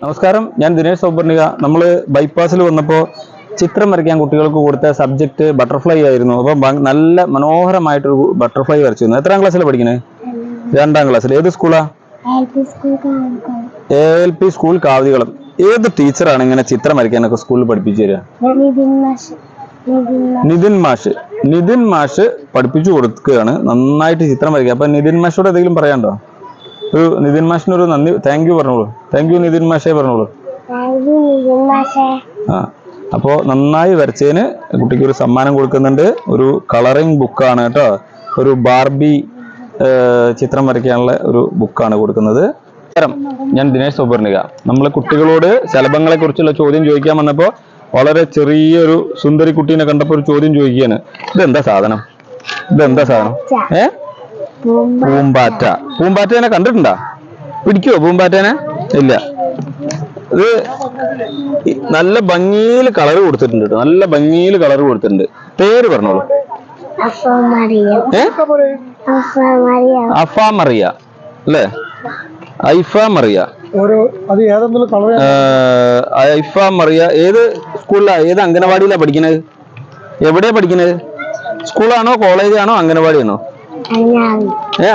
നമസ്കാരം, ഞാൻ ദിനേശ് സൗപർണിക. നമ്മൾ ബൈപ്പാസിൽ വന്നപ്പോൾ ചിത്രം വരയ്ക്കാൻ കുട്ടികൾക്ക് കൊടുത്ത സബ്ജക്റ്റ് ബട്ടർഫ്ലൈ ആയിരുന്നു. അപ്പം നല്ല മനോഹരമായിട്ടൊരു ബട്ടർഫ്ലൈ വരച്ചിരുന്നു. എത്രാം ക്ലാസ്സിലാണ് പഠിക്കുന്നത്? 2ാം ക്ലാസ്സിൽ. ഏത് സ്കൂളാ? ALP school Kavathikulam. ഏത് ടീച്ചറാണ് ഇങ്ങനെ ചിത്രം വരയ്ക്കാനൊക്കെ സ്കൂളിൽ പഠിപ്പിച്ചു തരിക? നിതിൻ മാഷ് പഠിപ്പിച്ചു കൊടുക്കുകയാണ് നന്നായിട്ട് ചിത്രം വരയ്ക്കുക. അപ്പൊ നിതിൻ മാഷോട് എന്തെങ്കിലും പറയാനുണ്ടോ? ഒരു നിതിൻ മാഷിനൊരു നന്ദി, താങ്ക് യു പറഞ്ഞോളൂ. താങ്ക് യു നിതിൻ മാഷേ പറഞ്ഞോളൂ. അപ്പോൾ നന്നായി വരച്ചതിന് കുട്ടിക്ക് ഒരു സമ്മാനം കൊടുക്കുന്നുണ്ട്. ഒരു കളറിംഗ് ബുക്കാണ് കേട്ടോ. ഒരു ബാർബി ചിത്രം വരയ്ക്കാനുള്ള ഒരു ബുക്കാണ് കൊടുക്കുന്നത്. ഞാൻ ദിനേശ് സൗപർണിക. നമ്മൾ കുട്ടികളോട് ശലഭങ്ങളെ കുറിച്ചുള്ള ചോദ്യം ചോദിക്കാൻ വന്നപ്പോൾ വളരെ ചെറിയൊരു സുന്ദരി കുട്ടീനെ കണ്ടപ്പോൾ ഒരു ചോദ്യം ചോദിക്കുകയാണ്. ഇതെന്താ സാധനം? പൂമ്പാറ്റ. പൂമ്പാറ്റേനെ കണ്ടിട്ടുണ്ടോ? പിടിക്കുവോ പൂമ്പാറ്റേനെ? ഇല്ല. ഇത് നല്ല ഭംഗിയിൽ കളർ കൊടുത്തിട്ടുണ്ട് കേട്ടോ. നല്ല ഭംഗിയിൽ കളർ കൊടുത്തിട്ടുണ്ട്. പേര് പറഞ്ഞോളൂ. അഫ മറിയ അല്ലേ? ഐഫ മറിയ. ഐഫ മറിയ ഏത് സ്കൂളിലാ, ഏത് അംഗനവാടിയിലാ പഠിക്കുന്നത്? എവിടെയാ പഠിക്കുന്നത്? സ്കൂളാണോ കോളേജാണോ അംഗനവാടിയാണോ?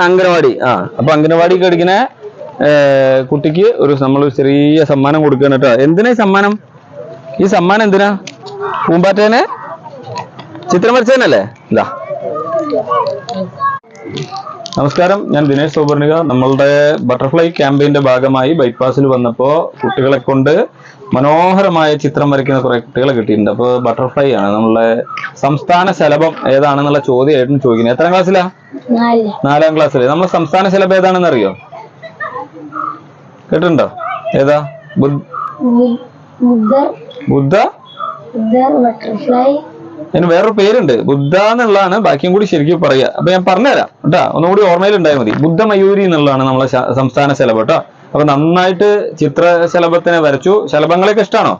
അംഗനവാടി. അപ്പൊ അംഗനവാടി പഠിക്കുന്ന കുട്ടിക്ക് നമ്മളൊരു ചെറിയ സമ്മാനം കൊടുക്കുകയാണ് കേട്ടോ. എന്തിനാ ഈ സമ്മാനം? ഈ സമ്മാനം എന്തിനാ? പൂമ്പാറ്റേനെ ചിത്രം വരച്ചേനല്ലേ? ഇതാ. നമസ്കാരം, ഞാൻ ദിനേശ് സൗപർണിക. നമ്മളുടെ ബട്ടർഫ്ലൈ ക്യാമ്പയിന്റെ ഭാഗമായി ബൈപ്പാസിൽ വന്നപ്പോൾ കുട്ടികളെ കൊണ്ട് മനോഹരമായ ചിത്രം വരയ്ക്കുന്ന കുറെ കുട്ടികളെ കിട്ടിയിട്ടുണ്ട്. അപ്പോൾ ബട്ടർഫ്ലൈ ആണ് നമ്മളുടെ സംസ്ഥാന ശലഭം ഏതാണെന്നുള്ള ചോദ്യമായിട്ടും ചോദിക്കുന്നത്. എത്രാം ക്ലാസ്സിലാ? 4ാം ക്ലാസ്സിൽ. നമ്മളെ സംസ്ഥാന ശലഭം ഏതാണെന്ന് അറിയോ? കേട്ടിട്ടുണ്ടോ? ഏതാ? ബുദ്ധ. അതിന് വേറൊരു പേരുണ്ട്, ബുദ്ധ എന്നുള്ളതാണ്. ബാക്കിയും കൂടി ശരിക്കും പറയാ. അപ്പൊ ഞാൻ പറഞ്ഞുതരാം കേട്ടാ, ഒന്നുകൂടി ഓർമ്മയിൽ ഉണ്ടായാൽ മതി. ബുദ്ധ മയൂരി എന്നുള്ളതാണ് നമ്മളെ സംസ്ഥാന ശലഭം കേട്ടോ. അപ്പൊ നന്നായിട്ട് ചിത്രശലഭത്തിനെ വരച്ചു. ശലഭങ്ങളെയൊക്കെ ഇഷ്ടമാണോ?